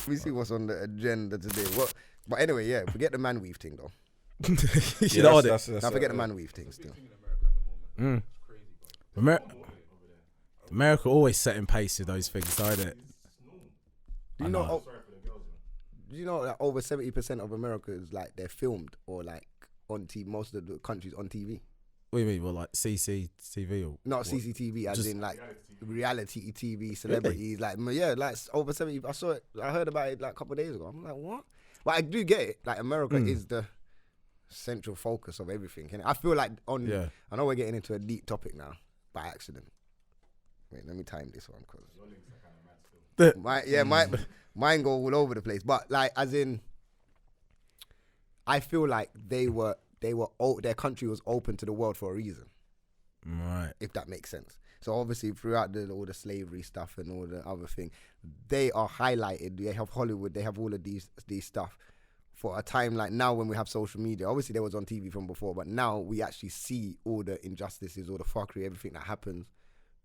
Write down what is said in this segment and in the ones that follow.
We see what's on the agenda today. What? But anyway, yeah, forget the man weave thing though. You know Now forget the man weave thing still. America always setting pace with those things, don't it? Do you know that over 70% of America is like they're filmed or like on TV? Most of the countries on TV. What do you mean? What, like CCTV or Not what? CCTV, as Just in like reality TV celebrities. Like yeah, like over 70. I saw it. I heard about it like a couple of days ago. I'm like, what? But I do get it. Like America is the central focus of everything. Innit? I feel like I know we're getting into a deep topic now by accident. Wait, let me time this one because mine go all over the place. But like, as in, I feel like their country was open to the world for a reason. Right. If that makes sense. So obviously throughout all the slavery stuff and all the other thing, they are highlighted. They have Hollywood. They have all of these stuff for a time like now when we have social media. Obviously they was on TV from before, but now we actually see all the injustices, all the fuckery, everything that happens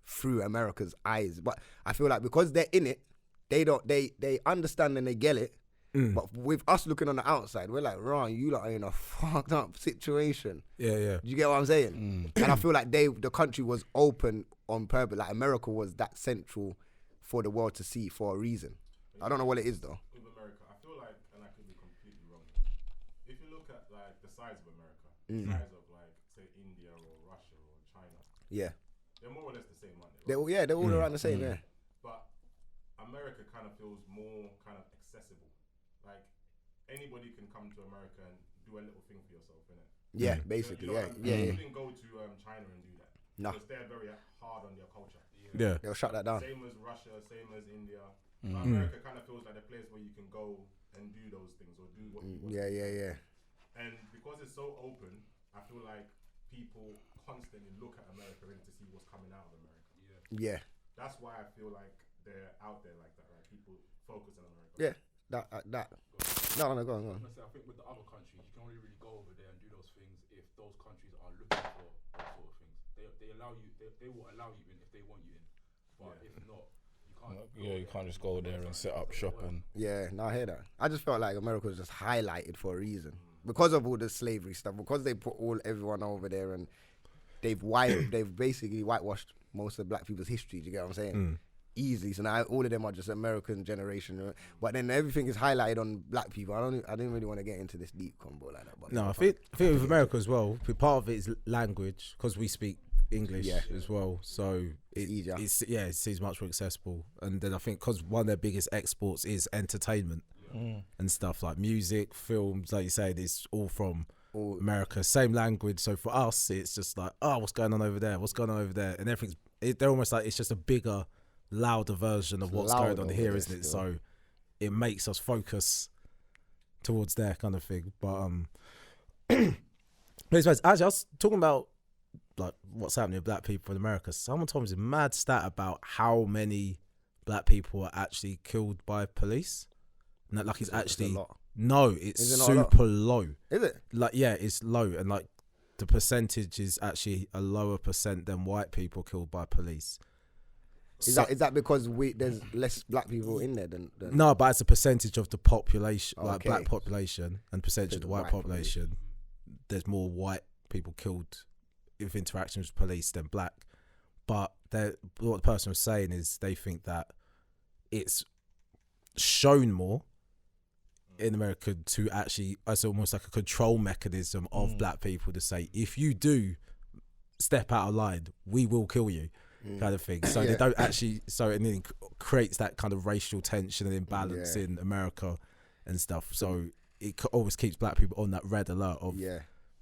through America's eyes. But I feel like because they're in it, they understand and they get it. But with us looking on the outside, we're like, Ron, you lot are in a fucked up situation. Yeah. Do you get what I'm saying? And I feel like the country was open on purpose. Like America was that central for the world to see for a reason. I don't know what it is though. With America, I feel like, and I could be completely wrong, if you look at like the size of America, the size of like say India or Russia or China, they're more or less the same, aren't they? Right? They're all around the same. Yeah. But America kind of feels more kind of accessible. Like anybody can come to America and do a little thing for yourself, innit? Yeah, basically. You You didn't go to China and do that. No. Because they're very hard on their culture. Yeah. They'll shut that down. Same as Russia, same as India. But America kind of feels like the place where you can go and do those things or do what you want. Yeah. And because it's so open, I feel like people constantly look at America to see what's coming out of America. Yeah. That's why I feel like they're out there like that, right? People focus on America. Yeah. That. No, go on. I think with the other countries, you can only really go over there and do those things if those countries are looking for those sort of things. They allow you. They will allow you in if they want you in. But if not, you can't. You can't just go there and set up shop and. Yeah, no, I hear that. I just felt like America was just highlighted for a reason because of all the slavery stuff. Because they put everyone over there and they've basically whitewashed most of black people's history. Do you get what I'm saying? Easily. So now all of them are just American generation. But then everything is highlighted on black people. I didn't really want to get into this deep combo like that. But No, I think with America as well, part of it is language because we speak English as well, so it's easier. It seems much more accessible. And then I think because one of their biggest exports is entertainment and stuff like music, films, like you said, it's all from America. Same language. So for us, it's just like, oh, what's going on over there? What's going on over there? And they're almost like it's just a bigger, louder version of what's going on here, isn't it? So it makes us focus towards their kind of thing. But actually, I was talking about like what's happening with black people in America. Someone told me a mad stat about how many black people are actually killed by police. And that, like, it's actually it's super low. Is it? Like, yeah, it's low, and like the percentage is actually a lower percent than white people killed by police. Is that because there's less black people in there than No, but as a percentage of the population, like black population, and percentage of the white population, there's more white people killed with interactions with police than black. But what the person was saying is they think that it's shown more in America to actually, as almost like a control mechanism of black people to say, if you do step out of line, we will kill you, kind of thing. So they don't actually, and then it creates that kind of racial tension and imbalance in America and stuff. So it always keeps black people on that red alert of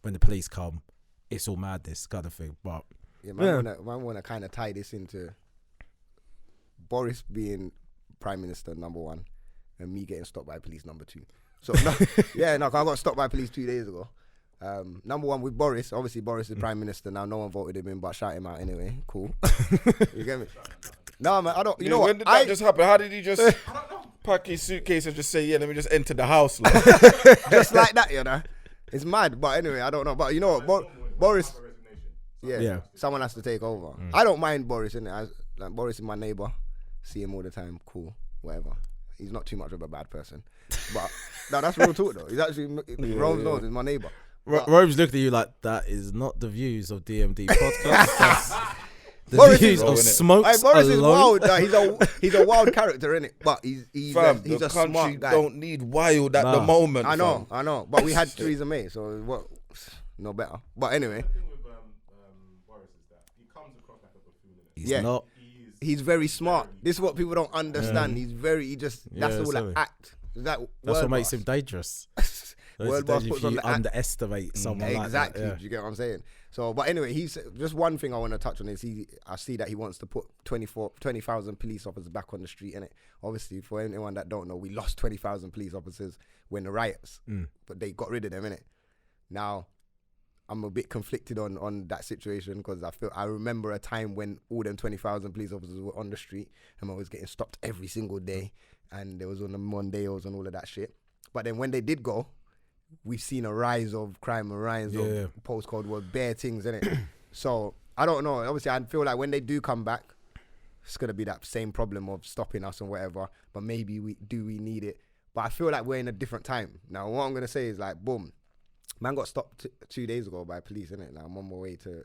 when the police come, it's all madness kind of thing. But man want to kind of tie this into Boris being Prime Minister #1 and me getting stopped by police #2. So I got stopped by police 2 days ago. #1 with Boris. Obviously Boris is Prime Minister now. No one voted him in, but shout him out anyway. Cool. You get me? No, man, I don't. You know what? When did that just happen? How did he just pack his suitcase and just say, "Yeah, let me just enter the house"? Like. Just like that, you know. It's mad, but anyway, I don't know. But you know what, Boris. Yeah, someone has to take over. I don't mind Boris, innit? Like, Boris is my neighbour. See him all the time. Cool, whatever. He's not too much of a bad person. But no, that's real talk though. He's actually Rome's knows is my neighbour. Rome's looked at you like that is not the views of DMD podcast. The Boris views is, of Smokes Boris is alone. wild. He's a wild character, innit? But he's the a country smart guy. don't need wild at the moment. I know. But we had Theresa May, so what? No better. But anyway. The thing with Boris is that he comes across like a buffoon. He's not. He's very smart. This is what people don't understand. He's very. That's all that act. That's what makes him dangerous. World Boss puts if you on the underestimate someone exactly, like that. Do you get what I'm saying? So, but anyway, he's just one thing I want to touch on is I see that he wants to put 20,000 police officers back on the street, innit? Obviously, for anyone that don't know, we lost 20,000 police officers when the riots, but they got rid of them, innit? Now, I'm a bit conflicted on that situation because I remember a time when all them 20,000 police officers were on the street and I was getting stopped every single day, and there was on the Mondeos and all of that shit. But then when they did go, we've seen a rise of crime, a rise of post-Cold War, bare things, innit? So, I don't know. Obviously, I feel like when they do come back, it's going to be that same problem of stopping us and whatever, but maybe we need it. But I feel like we're in a different time. Now, what I'm going to say is like, boom, man got stopped 2 days ago by police, innit? Now, I'm on my way to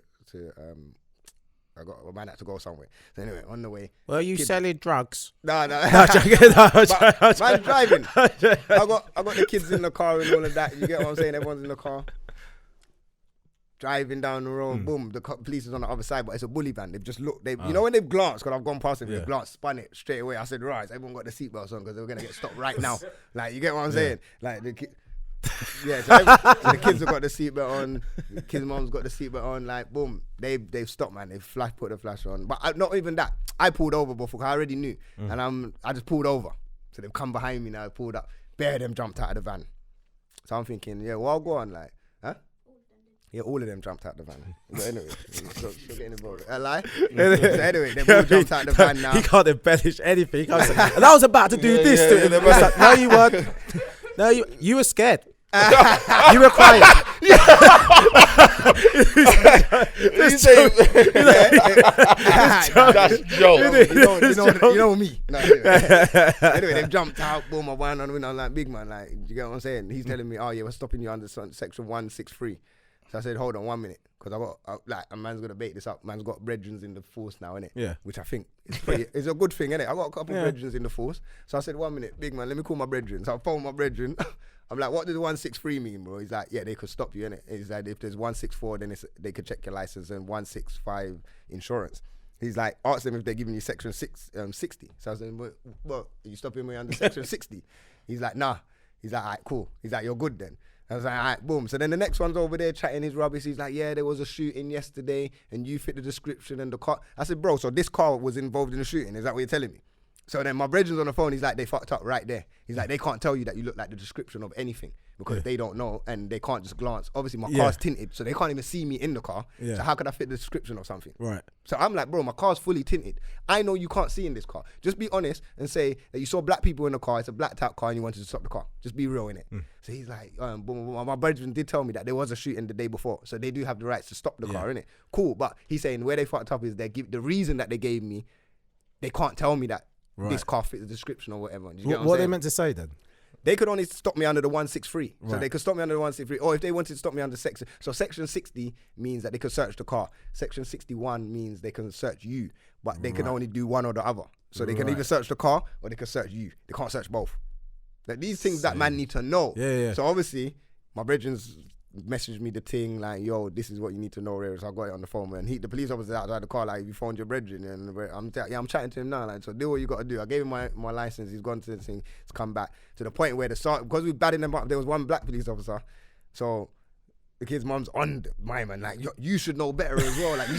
I might have to go somewhere. So anyway, on the way. Well, you selling drugs? No. Man's driving. I got the kids in the car and all of that. You get what I'm saying? Everyone's in the car. Driving down the road, boom, the police is on the other side, but it's a bully van. They've just looked, you know when they've glanced, because I've gone past them, they've glanced, spun it straight away. I said, right, everyone got the seatbelts on because they were going to get stopped right now. Like, you get what I'm saying? Like, so the kids have got the seatbelt on, the kids' mom's got the seatbelt on, like, boom, they've stopped, man. They've put the flash on. But not even that. I pulled over before, I already knew. And I just pulled over. So they've come behind me now, pulled up. Bare them jumped out of the van. So I'm thinking, yeah, well, I'll go on, like, huh? Yeah, all of them jumped out the van. But anyway, still getting involved. A lie? So anyway, they all jumped out the van now. He can't embellish anything. He can't say, and I was about to do this to him. Like, no, you weren't. No, you were scared. You were quiet. That's joke. You know me. No, anyway, they jumped out. Boom, I went on. I'm like, big man, like, you get what I'm saying? He's telling me, oh yeah, we're stopping you under section 163. So I said, hold on 1 minute, because a man's gonna bait this up. Man's got brethrens in the force now, innit? Yeah. Which I think is a good thing, innit? I got a couple of brethrens in the force. So I said, 1 minute, big man, let me call my brethren. So I phoned my brethren. I'm like, what does 163 mean, bro? He's like, yeah, they could stop you, innit? He's like, if there's 164, then they could check your license, and 165 insurance. He's like, ask them if they're giving you section 60. So I said, what? Are you stopping me under section 60? He's like, nah. He's like, all right, cool. He's like, you're good then. I was like, all right, boom. So then the next one's over there chatting his rubbish. He's like, yeah, there was a shooting yesterday and you fit the description and the car. I said, bro, so this car was involved in the shooting. Is that what you're telling me? So then my brethren's on the phone. He's like, they fucked up right there. He's like, they can't tell you that you look like the description of anything because they don't know and they can't just glance. Obviously, my car's tinted, so they can't even see me in the car. Yeah. So how could I fit the description of something? Right. So I'm like, bro, my car's fully tinted. I know you can't see in this car. Just be honest and say that you saw black people in the car. It's a blacked out car and you wanted to stop the car. Just be real in it. So he's like, boom, boom. My brethren did tell me that there was a shooting the day before, so they do have the rights to stop the car, innit? Cool, but he's saying where they fucked up is the reason that they gave me, they can't tell me that this car fits the description or whatever. What are they meant to say then? They could only stop me under the 163. Right. So they could stop me under the 163. Or if they wanted to stop me under section. So section 60 means that they could search the car. Section 61 means they can search you. But they can only do one or the other. So they can either search the car or they can search you. They can't search both. Like these things that man need to know. Yeah. So obviously, my brethren's messaged me the thing like, yo, this is what you need to know, so I got it on the phone, man. The police officer outside the car, like, you phoned your brethren, and I'm chatting to him now, like, so do what you got to do. I gave him my license. He's gone to the thing. He's come back to the point where because we batted them up. There was one black police officer, so the kid's mum's on my man, like, you should know better as well, like, you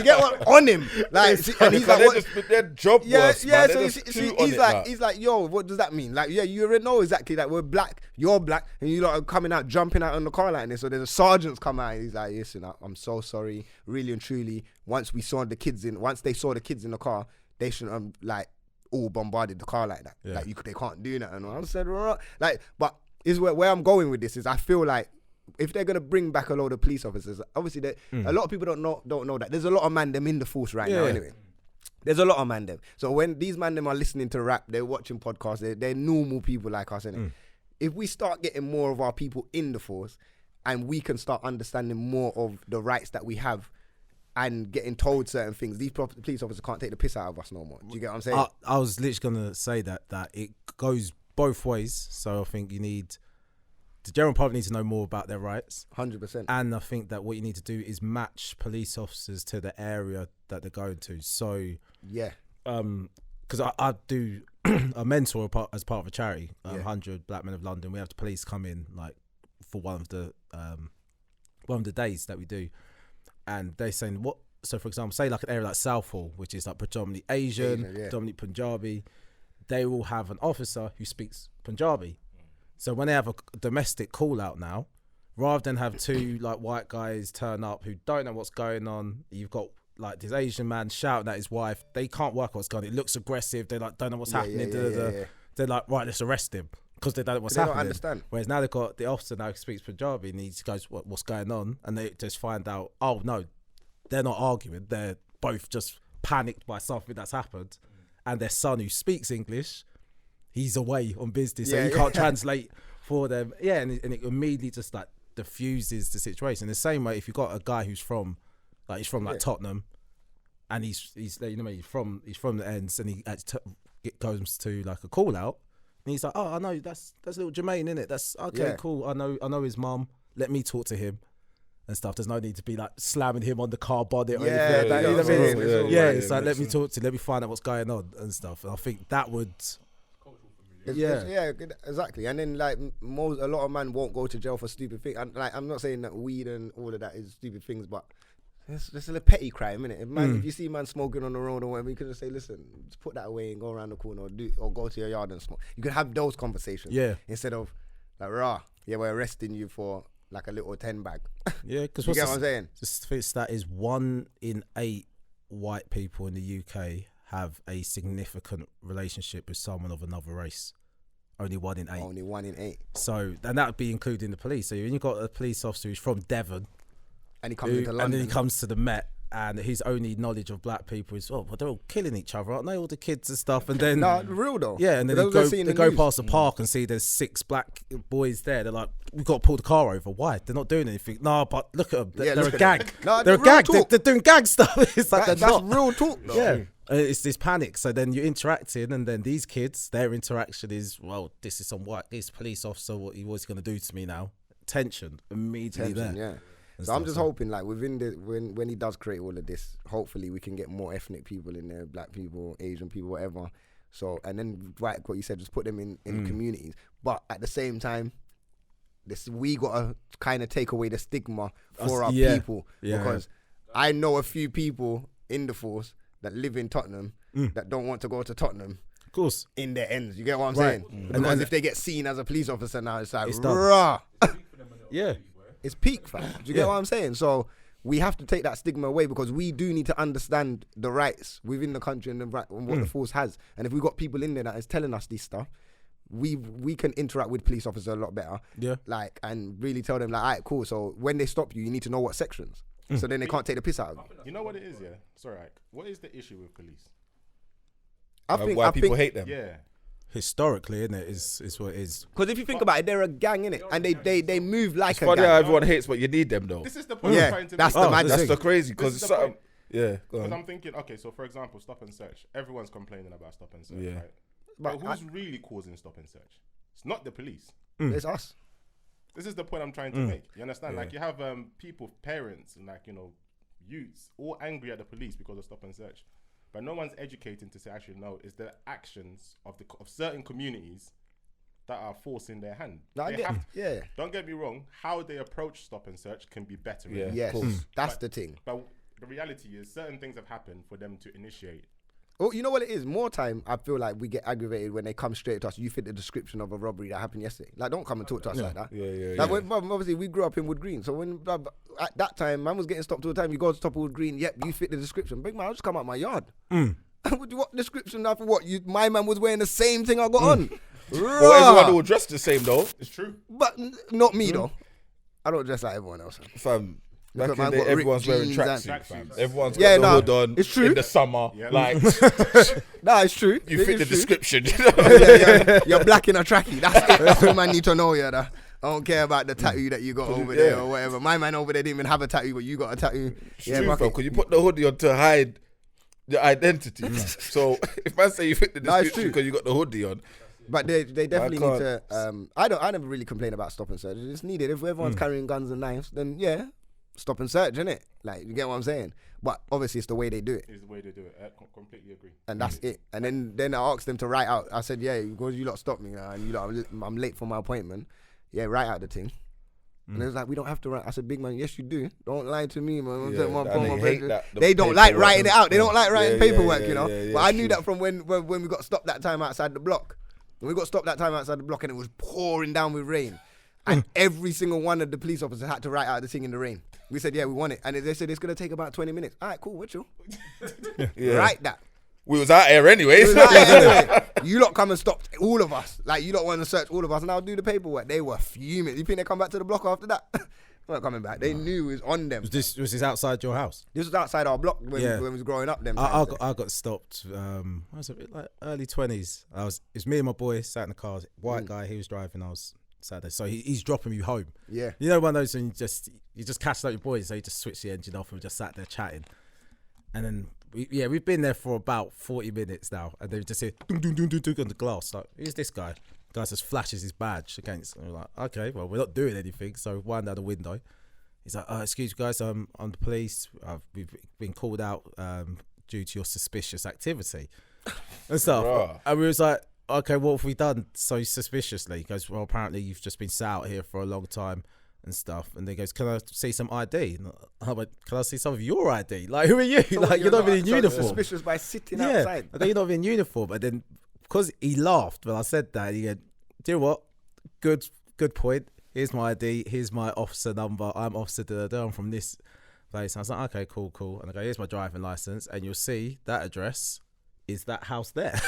get what on him, like, and he's like, what their job was, man. So he's like, yo, what does that mean? Like, yeah, you already know exactly, like, we're black, you're black, and you lot are coming out, jumping out on the car like this. So there's a sergeant's come out, and he's like, listen, I'm so sorry, really and truly. Once they saw the kids in the car, they shouldn't have like all bombarded the car like that. Yeah. Like they can't do that. And I said, right, like, but is where I'm going with this is I feel like, if they're gonna bring back a load of police officers, obviously a lot of people don't know that. There's a lot of man them in the force right now anyway. There's a lot of man them. So when these man them are listening to rap, they're watching podcasts, they're normal people like us, innit? If we start getting more of our people in the force and we can start understanding more of the rights that we have and getting told certain things, these police officers can't take the piss out of us no more. Do you get what I'm saying? I was literally going to say that it goes both ways. So I think the general public need to know more about their rights. 100%. And I think that what you need to do is match police officers to the area that they're going to. So yeah, because I do a mentor as part of a charity, 100 Black Men of London. We have the police come in like for one of the days that we do, and they're saying what. So for example, say like an area like Southall, which is like predominantly Asian, predominantly Punjabi, they will have an officer who speaks Punjabi. So when they have a domestic call out now, rather than have two like white guys turn up who don't know what's going on, you've got like this Asian man shouting at his wife. They can't work what's going on. It looks aggressive. They like don't know what's happening. They're like, right, let's arrest him because they don't know what's happening. Don't understand. Whereas now they've got the officer now who speaks Punjabi and he goes, what's going on? And they just find out, oh no, they're not arguing. They're both just panicked by something that's happened. And their son who speaks English, he's away on business, so he can't translate for them. Yeah, and it immediately just like diffuses the situation. The same way if you've got a guy who's from Tottenham, and he's you know he's from the ends, and he goes to like a call out, and he's like, oh, I know that's little Jermaine, innit? That's okay, cool. I know his mum. Let me talk to him. And stuff. There's no need to be like slamming him on the car bonnet or anything. You know what I mean? It's like let me talk to him, let me find out what's going on and stuff. And I think that would. Yeah, exactly. And then like a lot of men won't go to jail for stupid things. And like I'm not saying that weed and all of that is stupid things, but it's a petty crime, innit? If you see a man smoking on the road or whatever, you can just say, listen, just put that away and go around the corner or go to your yard and smoke. You can have those conversations. Yeah. Instead of like, we're arresting you for like a little 10 bag. Yeah, because you get what I'm saying? Just that is 1 in 8 white people in the UK have a significant relationship with someone of another race. Only 1 in 8. Only 1 in 8. So, and that would be including the police. So when you've got a police officer who's from Devon, and he comes into London, and then he comes to the Met, and his only knowledge of black people is, they're all killing each other, aren't they? All the kids and stuff. And then real though. Yeah, and then they go past the park and see there's 6 black boys there. They're like, we've got to pull the car over. Why? They're not doing anything. No, but look at them. They're a gang. They're a gang. They're doing gang stuff. It's like that's real talk though. Yeah. It's this panic. So then you're interacting, and then these kids, their interaction is, this police officer, what he was going to do to me now. Tension immediately there. Yeah. So I'm just hoping, like, within when he does create all of this, hopefully we can get more ethnic people in there, black people, Asian people, whatever. So, and then, right, what you said, just put them in communities. But at the same time, we got to kind of take away the stigma for our people. Yeah. Because I know a few people in the force that live in Tottenham that don't want to go to Tottenham. Of course. In their ends. You get what I'm saying? Because if they get seen as a police officer now, it's like, rah. Yeah. It's peak, fam. Do you get what I'm saying? So we have to take that stigma away, because we do need to understand the rights within the country and what the force has. And if we've got people in there that is telling us this stuff, we can interact with police officers a lot better. Yeah. Like, and really tell them, like, all right, cool. So when they stop you, you need to know what sections. So then they can't take the piss out of you. You know what it is, yeah? Sorry, what is the issue with police? I think people hate them. Yeah. Historically, isn't it? Is what it is. Because if you think about it, they're a gang, innit? And they move like it's a funny gang. How everyone hates, but you need them though. This is the point I'm trying to that's make. the magic. That's the crazy, because Because I'm thinking, okay, so for example, stop and search. Everyone's complaining about stop and search, right? But who's really causing stop and search? It's not the police. It's us. This is the point I'm trying to make. You understand? Like, you have people, parents, and like, youths all angry at the police because of stop and search. But no one's educating to say, actually, no, it's the actions of certain communities that are forcing their hand. Don't get me wrong, how they approach stop and search can be better. Yeah. Yes, that's the thing. But the reality is, certain things have happened for them to initiate. Oh, you know what it is? More time, I feel like we get aggravated when they come straight to us. You fit the description of a robbery that happened yesterday. Like, don't come and talk to us like that. Like, obviously, we grew up in Wood Green. So when at that time, man was getting stopped all the time. You go to top of Wood Green, yep, you fit the description. Big man, I'll just come out my yard. What description now for what? My man was wearing the same thing I got on. Well, everyone will dress the same though. It's true. But not me though. I don't dress like everyone else. Fam, Look Back at in the man, day, got everyone's ripped wearing jeans and- tracksuits, fam. Everyone's got Yeah, the no, hood on it's true. in the summer. Yeah. Like, Nah, it's true. you It fit the is true. description. You're black in a trackie. That's it. That's all man need to know. Yeah, I don't care about the tattoo that you got over there or whatever. My man over there didn't even have a tattoo, but you got a tattoo. Yeah, fuck it. because you put the hoodie on to hide your identity. So if I say you fit the No, it's description true. because you got the hoodie on, But they definitely need to. can't- I never really complain about stop and search. It's needed. If everyone's carrying guns and knives, then yeah, stop and search, innit? Like, you get what I'm saying? But obviously, it's the way they do it, Is the way they do it. I completely agree. and that's it. And then I asked them to write out. I said, yeah, because you lot stopped me, and you lot, I'm late for my appointment. Yeah, write out the thing. And it was like, we don't have to write. I said, big man, yes you do. Don't lie to me, man. Yeah, and they hate that, the They don't like paperwork. writing it out. They don't like writing Yeah, paperwork, yeah, you know. yeah, But I it's knew true. that from when we got stopped that time outside the block. When we got stopped that time outside the block and it was pouring down with rain. And every single one of the police officers had to write out the thing in the rain. We said, yeah, we want it. And they said, it's going to take about 20 minutes. All right, cool, what you? Yeah. Write that. we was out here anyway. It was like, anyway, you lot come and stop all of us. Like, you lot want to search all of us and I'll do the paperwork. They were fuming. You think they come back to the block after that? They're not coming back. They knew it was on them. Was this outside your house? This was outside our block when we was growing up. I got stopped. I was a bit like early 20s. It was me and my boy sat in the car. White guy, he was driving. I was sat there. So he's dropping you home. Yeah. You know one of those when you just catch up your boys. So you just switch the engine off and we just sat there chatting. And then we've been there for about 40 minutes now, and they just say ding ding ding ding ding on the glass. Like, who's this guy? The guy just flashes his badge against. And we're like, okay, well, we're not doing anything. So wind down the window. He's like, excuse me, guys, I'm the police. We've been called out due to your suspicious activity and stuff. Bruh. And we was like, okay, what have we done so suspiciously? He goes, well, apparently you've just been sat out here for a long time and stuff. And he goes, can I see some ID? And I went, can I see some of your ID? Like, who are you? So like, you're not even in uniform. Suspicious by sitting Yeah, outside. I think you're not even in uniform. And then because he laughed when I said that, he went, do you know what? Good point. Here's my ID. Here's my officer number. I'm officer da-da-da. I'm from this place. And I was like, okay, cool. And I go, here's my driving license. And you'll see that address is that house there.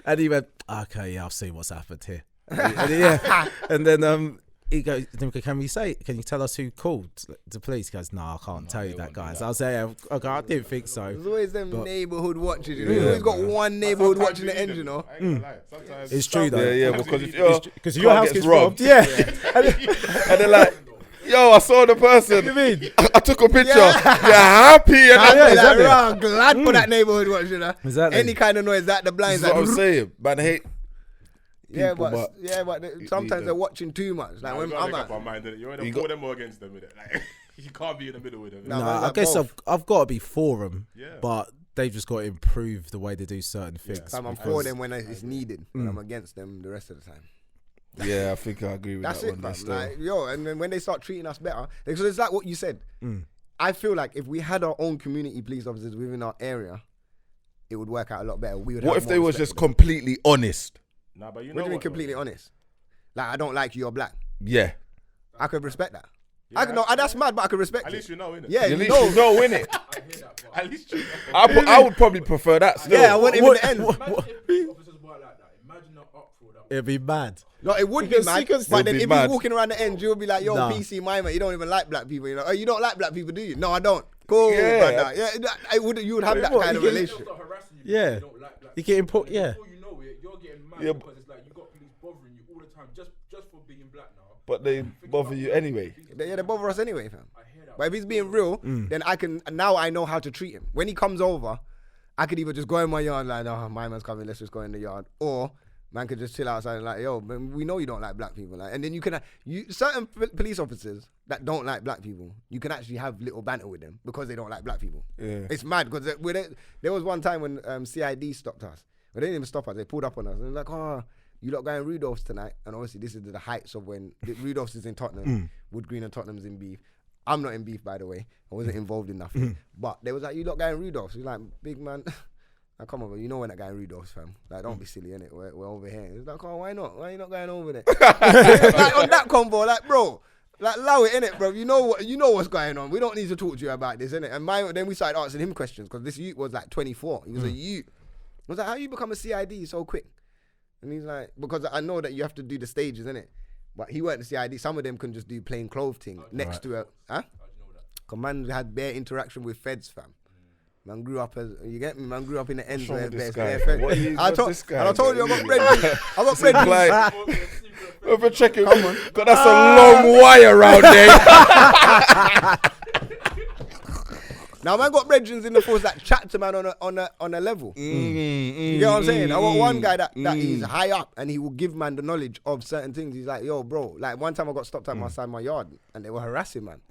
And he went, okay, yeah, I've seen what's happened here. And then he goes, can you tell us who called the police? He goes, no, I can't tell you that, guys. I was like, yeah, okay, I didn't think so. There's always them neighborhood watches, you know. Yeah, You've always got man. one neighborhood Sometimes watching the you end, need you them. know. I ain't gonna lie. Sometimes It's true though. Yeah, because if Because your house gets robbed. Yeah. Yeah. And they're like, yo, I saw the person. What do you mean? I took a picture. You're happy. And I'm yeah, like, exactly. "Rah, glad for that neighborhood watch, you know. Exactly. Any kind of noise that the blinds. That's what Like, I'm saying. Man, I hate yeah, people, but sometimes them. they're watching too much. Like we when gotta I'm make up our at, mind, innit? You're either You for got- them or against them, innit? Like, you can't be in the middle with them. No, innit? No, man, I like guess both. I've got to be for them, Yeah. but they've just got to improve the way they do certain things. I'm for because- them when it's needed, and I'm against them the rest of the time. Yeah, I think I agree with That's that it, one. man. That's Like, yo, and then when they start treating us better, because it's like what you said. I feel like if we had our own community police officers within our area, it would work out a lot better. We would. What have if more they was respect just for them. completely honest? Nah, but you know What do you mean what, completely honest? Like, I don't like you, you're black. Yeah. I could respect that. Yeah, I could, no, that's mad, but I could respect At it. least you know, innit? Yeah, At you least know. you know, innit? I hear that, but At least you know. I would probably prefer that still. Yeah, I want him in the end. imagine if officers were like that. Imagine the uproar that It'd be mad. No, it would be Because- mad. because- But It'd then be if mad. he's walking around the end, you'll be like, yo, Nah. PC, my man, you don't even like black people. You know, oh, you don't like black people, do you? No, I don't. Cool, Yeah. brother. Yeah, you would have that What, kind of you get- relationship. start harassing you. Yeah. because you don't like black You get people. import, yeah. Before you know it, you're getting mad Yeah, because it's like you got police bothering you all the time just for being black now. But they bother you anyway. They bother us anyway, fam. I hear that. But if he's being real, then now I know how to treat him. When he comes over, I could either just go in my yard like, oh, my man's coming, let's just go in the yard. Or man could just chill outside and like, yo, man, we know you don't like black people. Like, and then you can, certain police officers that don't like black people, you can actually have little banter with them because they don't like black people. Yeah. It's mad because there was one time when CID stopped us. But they didn't even stop us. They pulled up on us. And they're like, oh, you lot going Rudolph's tonight. And obviously this is the heights of when Rudolph's is in Tottenham, Wood Green and Tottenham's in beef. I'm not in beef, by the way. I wasn't involved in nothing. But they was like, you lot going Rudolph's. You're like, big man. Like, come on, bro. You know we're not going Rudolph's, fam. Like, don't be silly, innit? We're over here. It's like, oh, why not? Why are you not going over there? Like, on that convo, like, bro, like, allow it, innit, bro? You know what's going on. We don't need to talk to you about this, innit? And then we started asking him questions because this youth was like 24. He was a youth. I was like, how you become a CID so quick? And he's like, because I know that you have to do the stages, innit? But he weren't the CID. Some of them can just do plain clothes thing next to a, huh? How do you know that? Cause man had bare interaction with feds, fam. Man grew up as, you get me? Man grew up in the ends where there's bare feds. I told you I got bread. I got bread. Over checking. Come on. God, that's a long wire around there. Now man got brethrens in the force that chat to man on a level. You get what I'm saying? I got one guy that is high up and he will give man the knowledge of certain things. He's like, yo, bro. Like one time I got stopped outside my yard and they were harassing man.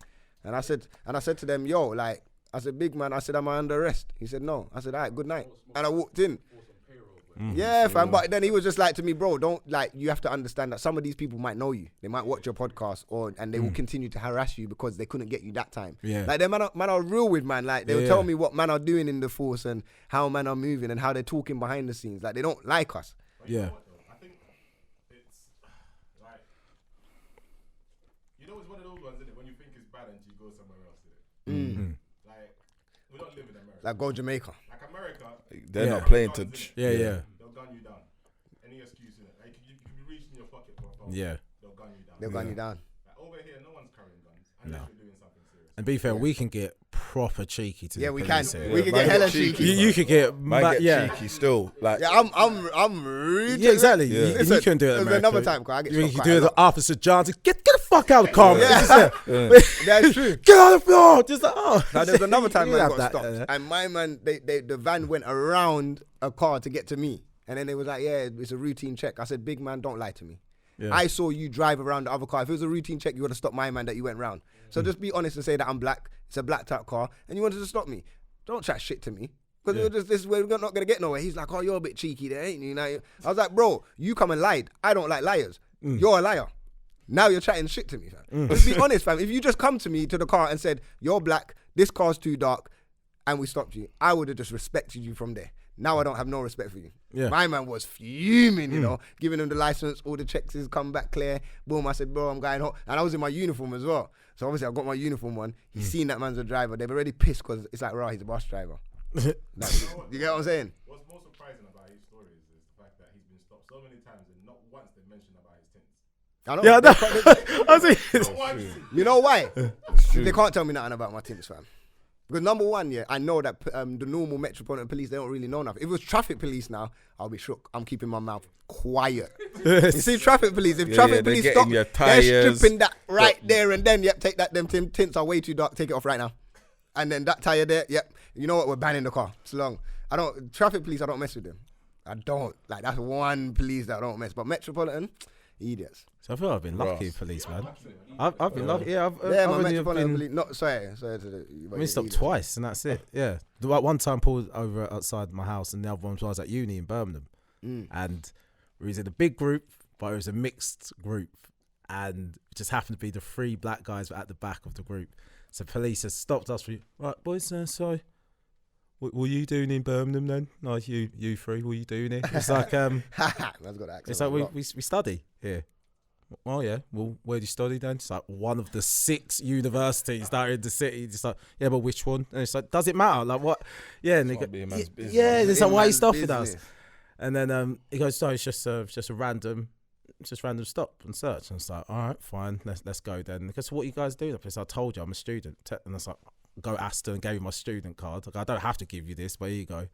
And I said to them, yo, like, I said, big man, I said, am I under arrest? He said, no. I said, all right, good night. And I walked in. Yeah, fam. But then he was just like to me, bro, don't, like, you have to understand that some of these people might know you. They might watch your podcast and they will continue to harass you because they couldn't get you that time. Yeah. Like, they man are real with man. Like, they'll tell me what man are doing in the force and how man are moving and how they're talking behind the scenes. Like, they don't like us. Yeah. I think it's like, you know, it's one of those ones, isn't it? When you think it's bad and you go somewhere else, isn't it? Like, we don't live in America. Like, go Jamaica. Like, America. They're not playing to... Yeah. They'll gun you down. Any excuse in it. Like, you can be reaching your pocket for a phone. Yeah. They'll gun you down. They'll gun you down. Like, over here, no one's carrying guns. Unless you're doing something serious. And be fair, we can get proper cheeky to the we police can. here. We can get hella cheeky. You could get cheeky still. Like, I'm rude. Yeah, exactly. Yeah. You can do it. There's another time, I get you shot can quite do a it. lot. Officer Johnson, get the fuck out of the car. That's true. Get on the floor. Just like, oh. Now there's another time You I have got that, stopped, and my man, the van went around a car to get to me, and then they was like, yeah, it's a routine check. I said, big man, don't lie to me. Yeah. I saw you drive around the other car. If it was a routine check, you would have stopped my man that you went round. So just be honest and say that I'm black. It's a blacked out car, and you wanted to stop me. Don't chat shit to me. Because we're not going to get nowhere. He's like, oh, you're a bit cheeky there, ain't you? I was like, bro, you come and lied. I don't like liars. You're a liar. Now you're chatting shit to me, fam. Just be honest, fam. If you just come to me to the car and said, you're black, this car's too dark, and we stopped you, I would have just respected you from there. Now I don't have no respect for you. Yeah. My man was fuming, you know, giving him the license, all the checks is come back clear. Boom, I said, bro, I'm going home. And I was in my uniform as well. So obviously I got my uniform on. He's seen that man's a driver. They've already pissed because it's like, he's a bus driver. You get what I'm saying? What's more surprising about his story is the fact that he's been stopped so many times and not once they mentioned about his tints. I know. You know why? They can't tell me nothing about my tints, fam. Because number one, I know that the normal Metropolitan Police, they don't really know enough. If it was traffic police now, I'll be shook. I'm keeping my mouth quiet. You see, traffic police, if traffic police stop, they're stripping that right there and then, take that, them tints are way too dark, take it off right now. And then that tire there, you know what, we're banning the car. It's long. Traffic police, I don't mess with them. I don't. Like, that's one police that I don't mess. But Metropolitan, idiots. So I feel I've been lucky, police, man. I've been lucky. My Metropolitan police. No, sorry to the. I've been stopped twice, and that's it. Yeah, one time pulled over outside my house, and the other one was at uni in Birmingham, and we was in a big group, but it was a mixed group, and it just happened to be the 3 black guys were at the back of the group. So police has stopped us. Right, boys, sorry. What were you doing in Birmingham then? No, you 3. What were you doing here? It's like it's like we study here. Oh yeah. Well, where do you study then? It's like one of the 6 universities that are in the city. It's like, yeah, but which one? And it's like, does it matter? Like what? Yeah, and they go, it's like, why are you stopping us? And then he goes, so it's just a random stop and search. And it's like, all right, fine, let's go then. Because so what are you guys doing? Because I told you I'm a student, and it's like, go Aston and gave me my student card. Like, I don't have to give you this, but here you go. And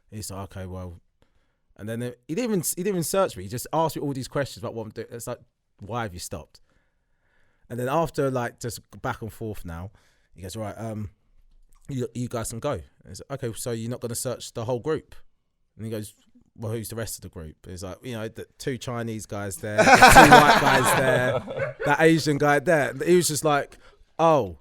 he's like, okay, well, and then he didn't even search me. He just asked me all these questions about what I'm doing. It's like, why have you stopped? And then after like just back and forth now, he goes, right, you guys can go. And he's like, okay, so you're not going to search the whole group? And he goes, well, who's the rest of the group? It's like, you know, the 2 Chinese guys there, 2 white guys there, that Asian guy there. He was just like, oh,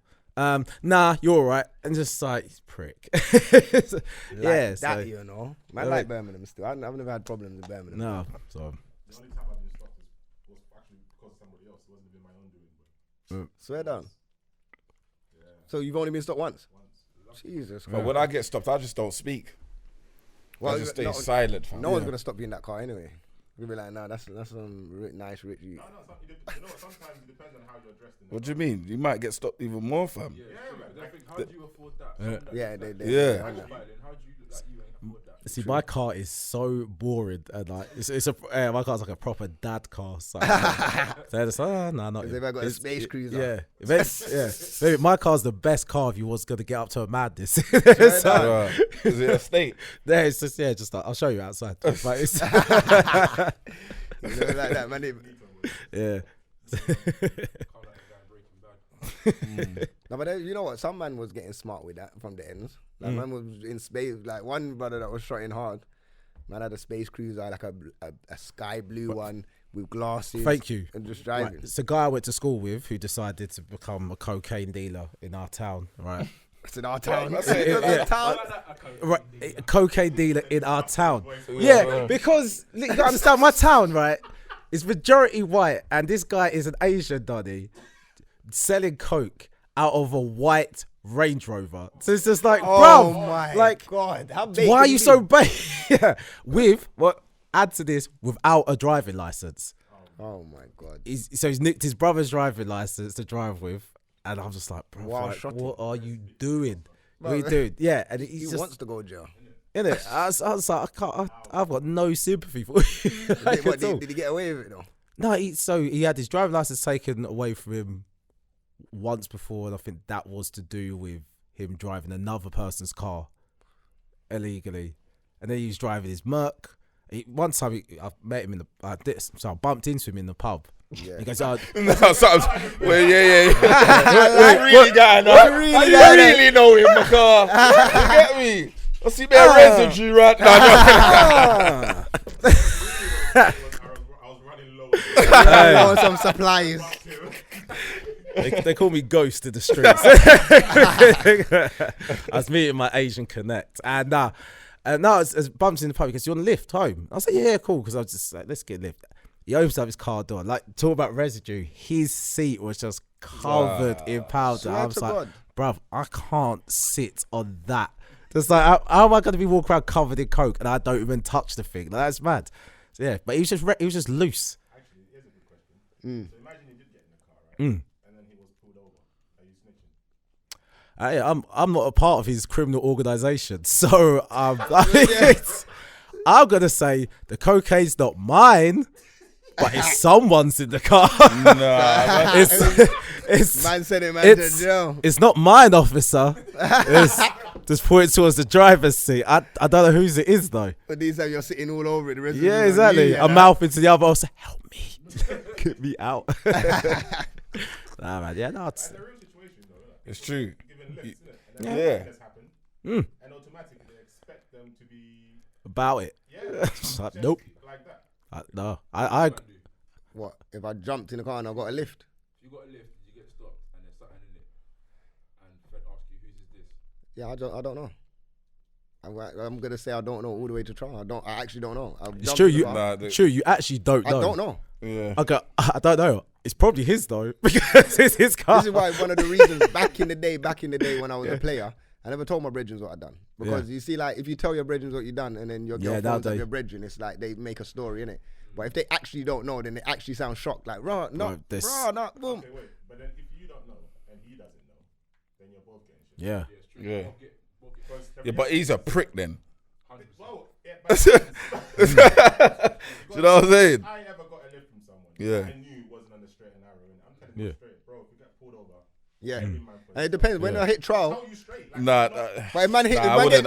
nah, you're all right. And just like, prick. Yeah, that, you know. I like Birmingham still. I've never had problems in Birmingham. No, so. The only time I've been stopped was actually because of somebody else. It wasn't even my own doing. Swear down. Yeah. So you've only been stopped once? Jesus Christ. But when I get stopped, I just don't speak. Well, I just stay silent. Fam. No one's going to stop you in that car anyway. You'll be like, nah, that's some nice rich you. No, sometimes it depends on how you're dressed. What do you mean? You might get stopped even more, fam. Yeah, man. How do you afford that? Yeah, How do you look like you ain't afford that? See, my car is so boring, and like my car's like a proper dad car. So they're just no, not. If I got a space cruiser, Maybe my car's the best car if you was gonna get up to a madness. Is it a state? Yeah, it's just like, I'll show you outside. But it's like that, man. Yeah. No, but then, you know what? Some man was getting smart with that from the ends. Like man was in space. Like one brother that was shot in hard. Man had a space cruiser, like a sky blue one with glasses. Thank you. And just driving. Right. It's a guy I went to school with who decided to become a cocaine dealer in our town. Right. It's in our town. Right, a cocaine dealer in our town. Yeah, because you gotta understand, my town, right, is majority white, and this guy is an Asian Donny selling coke out of a white Range Rover. So it's just like, oh bro, my like, God, how big why are you so big? Yeah, add to this, without a driving license. Oh my God. So he's nicked his brother's driving license to drive with. And I'm just like, bro, what are you doing? What are you doing? Yeah, and he wants to go to jail. Innit? I was like, I've got no sympathy for him. Did he get away with it though? No, he had his driving license taken away from him once before, and I think that was to do with him driving another person's car illegally. And then he was driving his Merc. One time I met him I bumped into him in the pub. Yeah. He goes, Well, yeah. I really know him, my car. You get me? I see me residue right now. I was running low. I want some supplies. They call me Ghost in the streets. I was meeting my Asian connect, and it's bumped in the pub because you want to lift home. I was like, yeah, cool, because I was just like, let's get a lift. He opens up his car door. Like, talk about residue. His seat was just covered in powder. I was like, bruv, I can't sit on that. Just like, how am I going to be walking around covered in coke and I don't even touch the thing? Like, that's mad. So, yeah, but he was just loose. Actually, here's a good question. So imagine he did get in the car, right? And then he was pulled over. Are you snitching? I'm not a part of his criminal organisation, so I'm going to say the cocaine's not mine. But it's someone's in the car. It's man said it, man said Joe. It's not mine, officer. It's just pointing towards the driver's seat. I don't know whose it is though. But these times you're sitting all over it. The rest yeah, exactly. I'm mouthing to the other. I was like, help me, get me out. Nah, man. Yeah, no. It's a real situation though. It's true. Given lifts, Yeah. And and automatically they expect them to be about it. Yeah. Like, nope. Like that. No, I What if I jumped in the car and I got a lift? If you got a lift, you get stopped and there's something in it, and Fed asks you, whose is this? Yeah, I don't know. I'm gonna say I don't know all the way to trial. I actually don't know. It's true. You actually don't know. I don't know. Yeah. Okay, I don't know. It's probably his though because it's his car. This is why one of the reasons back in the day when I was a player, I never told my brethren what I'd done. Because you see, like, if you tell your brethren what you've done and then your girl phones up your brethren, it's like they make a story, innit? But if they actually don't know, then they actually sound shocked. Like, boom. Okay, wait. But then if you don't know and he doesn't know, then you're both getting shit. Yeah. Yeah. Yeah, but he's a prick then. Well, Do you know what I'm saying? I ever got a lift from someone. Yeah. I knew it wasn't on the straight and narrow. I'm telling you straight, bro. If you get pulled over, yeah. And it depends. When I hit trial, tell you straight. Like, Nah. but if man hit, I wouldn't.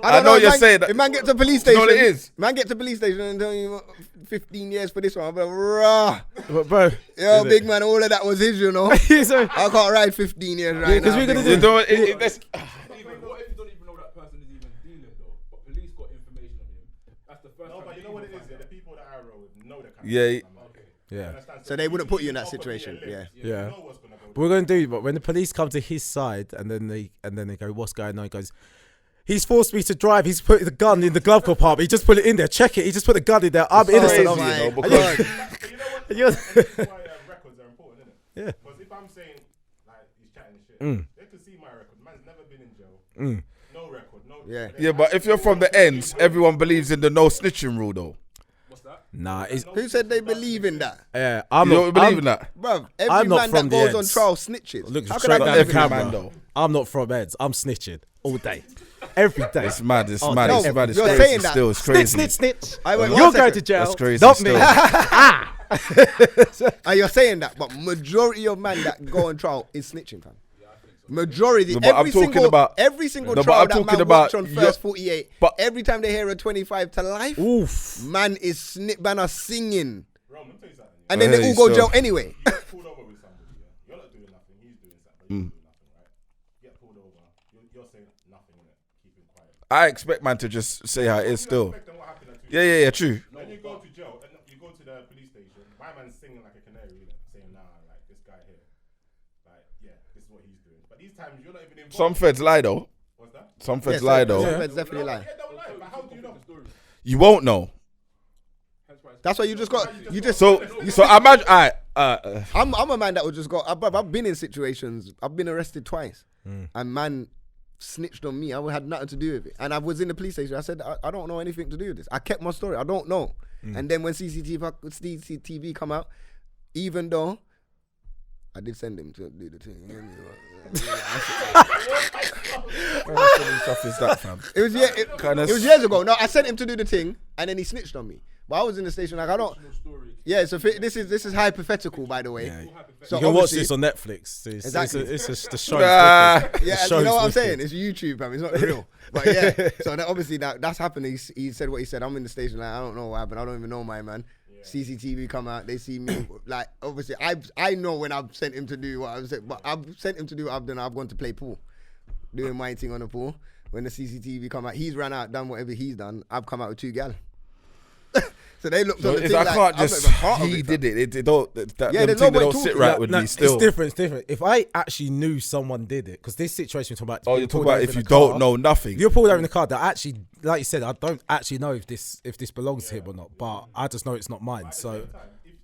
I know you're saying that. If man get to police station, You know what it is? Man get to police station and tell you 15 years for this one. I'm like, rah. But bro, Yo, big man, all of that was his, you know. I can't ride 15 years right now. Because we're gonna do. You know, What if you don't even know that person is even dealing though, but police got information on him? That's the first. No, but you know what it is? Yeah, the people that I roll with know the kind Yeah. Yeah. So they wouldn't put you in that situation. Yeah. Yeah. But we're gonna do. But when the police come to his side, and then they go, "What's going on?" He goes, "He's forced me to drive. He's put the gun in the glove compartment. He just put it in there. Check it. He just put the gun in there. I'm innocent." Crazy, I'm you know, But you know what? That's why records are important, isn't it? Yeah. Because if I'm saying like he's chatting shit, they could see my record. Man's never been in jail. No record. No. Yeah. Yeah, but if you're from the ends, everyone believes in the no snitching rule though. What's that? Nah, it's, Who said they believe in that? yeah, You don't believe in that? Bruv, I'm every not man from that the goes on ends. trial snitches. Look How straight can I down believe the in that? man, camera. though. I'm not from heads. I'm snitching all day, every day. It's mad. It's Oh, mad. no, It's mad. It's you're crazy. saying that. Still, it's crazy. Snitch. I went, You're one going second. to jail. That's crazy Not still. me. And you're saying that, but majority of men that go on trial is snitching, fam. Majority. No, but I'm talking about- every single No, but trial I'm that talking man about watch on your- First 48. but- every time they hear a 25 to life, Oof. man are singing, Bro, let me tell you something. and then I they hear all you go still. jail anyway. You get pulled over with somebody, yeah? You're not doing nothing. He's doing something, but you're doing nothing, right? You get pulled over. You're saying nothing, innit? Keeping quiet. I expect man to just say how it is still. Expect them what happened at 2 Yeah, true. Then you go to jail, and you go to the police station. My man's singing like a canary, innit? Saying, nah, like this guy here, like, yeah, this is what he's doing. But these times you're not even involved. Some feds lie though. What's that? Some feds Yes, lie some though. feds definitely lie. Yeah, don't lie. But how do you know? You won't know. That's why you just got. You just. So imagine. I'm a man that would just go. I've been in situations. I've been arrested twice, and man snitched on me. I had nothing to do with it, and I was in the police station. I said I don't know anything to do with this. I kept my story. I don't know. And then when CCTV come out, even though I did send him to do the thing. Stuff is that, fam? It was it was years ago. No, I sent him to do the thing, and then he snitched on me. But I was in the station like I don't. Yeah, so this is hypothetical, by the way. Yeah. So You can watch obviously- this on Netflix. Exactly. It's the show. Ah. Yeah, you know what I'm saying? It's YouTube, fam. It's not real. But yeah, so that obviously that's happened. He said what he said. I'm in the station like I don't know what happened. I don't even know my man. CCTV come out. They see me. Like obviously, I know when I've sent him to do what I've said, but I've sent him to do what I've done. I've gone to play pool, doing my thing on the pool. When the CCTV come out, he's ran out, done whatever he's done. I've come out with 2 gal. So they looked on the thing I like, can't I'm just. not even part of He it, did fam. it. It don't. That Yeah, them there's no thing they point don't sit talking. right with No, me still. It's different. If I actually knew someone did it, because this situation you're talking about. Oh, being you're talking pulled about over if in you a car, don't know nothing. You're pulled over in the car. That actually, like you said, I don't actually know if this belongs to him or not. But I just know it's not mine. So If,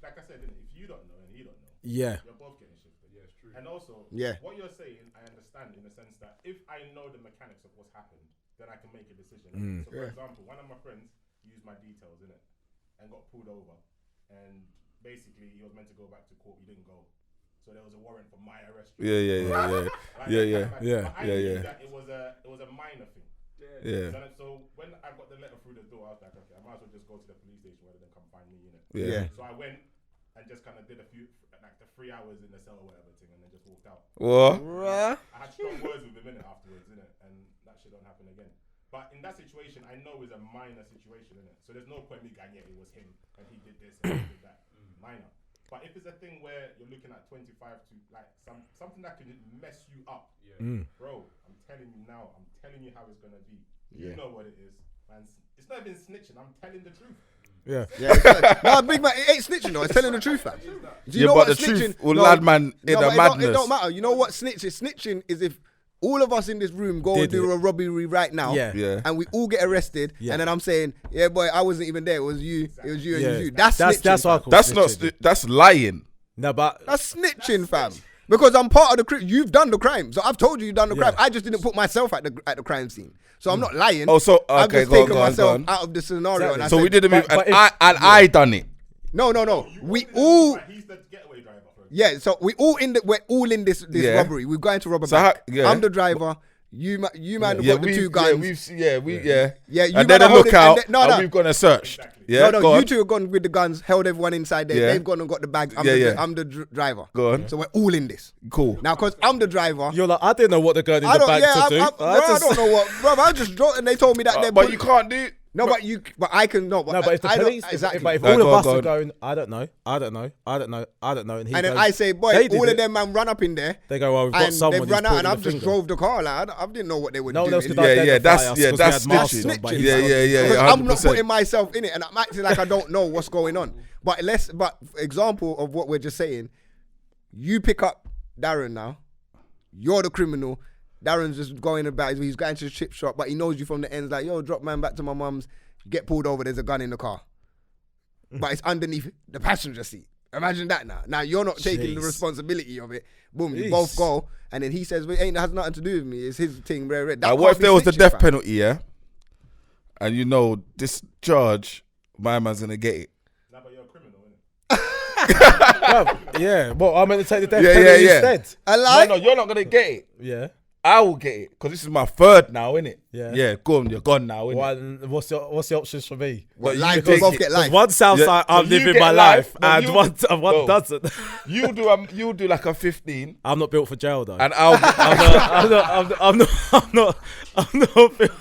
like I said, if you don't know and he don't know, yeah, you're both getting shifted. Yeah, it's true. And also, Yeah. what you're saying, I understand in the sense that if I know the mechanics of what's happened, then I can make a decision. So, for example, one of my friends used my details in it and got pulled over, and basically he was meant to go back to court. He didn't go, so there was a warrant for my arrest. Yeah. Like, Yeah. But I knew Yeah. that it was a minor thing. Yeah. So when I got the letter through the door, I was like, okay, I might as well just go to the police station rather than come find me in it. Yeah. So I went and just kind of did a few, like the 3 hours in the cell or whatever thing, and then just walked out. What? I had strong words with him in it afterwards, innit? And that shit don't happen again. But in that situation, I know it's a minor situation, innit? So there's no point me going, yeah, it was him, and he did this and he did that. Minor. But if it's a thing where you're looking at 25 to like something that can mess you up, bro, I'm telling you now, I'm telling you how it's gonna be. You know what it is, man. It's not even snitching. I'm telling the truth. yeah. No, big man, it ain't snitching though. It's telling the truth, fam. Do you Yeah, know but what the truth snitching? will land man in but a it madness. don't matter. You know what snitch is? Snitching is if all of us in this room go and Did do it. a robbery right now, Yeah. and we all get arrested, Yeah. and then I'm saying, yeah, boy, I wasn't even there. It was you. It was you and Yeah. it was you. That's snitching. That's what I fam. call That's not. snitching. That's lying. No, but That's snitching, fam. Because I'm part of the crime. You've done the crime, so I've told you you've done the Yeah. crime. I just didn't put myself at the crime scene, so I'm not lying. Oh, so I've okay, just go on, taken go on, myself go on. out of the scenario. And I So said, we did a move, but and if- I done it. No. We all. He's the getaway driver. For Yeah, so we're all in this Yeah. robbery. We're going to rob a So bank. how- yeah. I'm the driver. You man have Yeah, got the we've, 2 guns. yeah, Yeah, you and man then are a lookout, holding- and and we've gone and searched. Exactly. Yeah, no, go you on. 2 have gone with the guns, held everyone inside there. Yeah. They've gone and got the bag. I'm the driver. Go on. So we're all in this. Cool. Now, because I'm the driver. you're like, I didn't know what they're going in I the don't. bag Yeah, to do. I don't know what, bro. I just drove, and they told me that. they're But put- you can't do. No, but I can. No, No, but if the I don't- police, exactly. if No, all go of on, us go are on. going, I don't know, and he And then goes, I say, boy, they did all of it. them man run up in there. They go, well, we've got And someone they've who's run out, and pointing I've the just finger. drove the car. Like, I didn't know what they were No one doing. else could Yeah, identify that's- us yeah, 'cause that's we had masks snitching. on, but Snitching. he's Yeah, like, Because I'm not 100%. putting myself in it, and I'm acting like I don't know what's going on. But example of what we're just saying, you pick up Darran now, you're the criminal. Darren's just going about, he's going to the chip shop, but he knows you from the ends, like, yo, drop man back to my mum's, get pulled over, there's a gun in the car. But it's underneath the passenger seat. Imagine that now. Now you're not taking the Jeez. responsibility of it. Boom, you Jeez. both go, and then he says, well, it has nothing to do with me, it's his thing, rare. What if there was the death penalty, yeah? And you know this judge, my man's gonna get it. Yeah, well, I'm going to take the death Yeah, penalty yeah, yeah. instead. A lie? No, you're not gonna get it. Yeah. I will get it because this is my third now, innit? Yeah. Yeah, go on, you're gone now, innit? What's the options for me? What, you life? take We both it. get life. One sounds Yeah, like so I'm you living get my life, life, no, and you- one no. doesn't. You'll do like a 15, I'm not built for jail though. and I'll. I'm not built.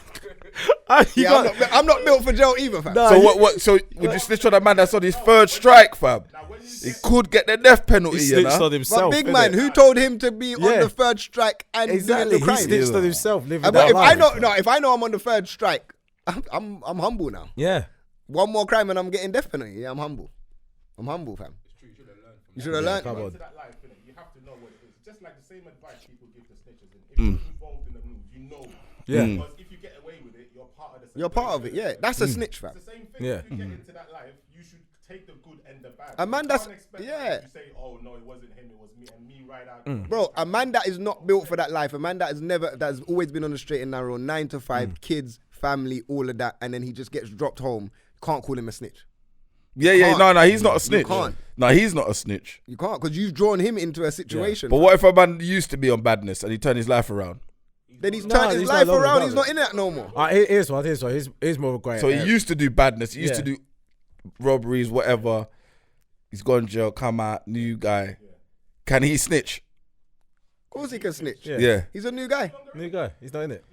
Yeah, I'm not built for jail either, fam. Nah, So what? So would you snitch on a man that's on his third strike, fam? He could get the death penalty, He you snitched know? on But himself. big innit? man, who told him to be on Yeah. the third strike and Exactly, doing the he crime? snitched on himself, living But that if I life. know, if I know I'm on the third strike, I'm humble now. Yeah. One more crime and I'm getting death penalty. Yeah, I'm humble. I'm humble, fam. It's true, you should have learned from You should have learned. Come on. To that life, innit? You have to know what it is. Just like the same advice people give to snitches. If you're involved in the move, you know. Yeah. Because if you get away with it, you're part of the. You're part of it. Yeah, that's a snitch, fam. It's the same thing. Yeah. If you get into that life, you should take the good and the bad. A man You that's- can't expect yeah. You say, oh no, it wasn't him, it was me, and me right out. Bro, a man that is not built for that life, a man that's always been on the straight and narrow, 9 to 5, kids, family, all of that, and then he just gets dropped home. Can't call him a snitch. Yeah, yeah. can't. No, he's not a snitch. can't. No, he's not a snitch. You can't because you've drawn him into a situation. But what if a man used to be on badness and he turned his life around? Then he's Nah, turned his he's no life longer around. about He's it. not in that no more. Here's one. Here's more of a great. So he used to do badness. He used Yeah. to do robberies, whatever. He's gone jail, come out, new guy. Can he snitch? Of course he can snitch. Yeah. Yeah. He's a new guy. New guy. He's not in it.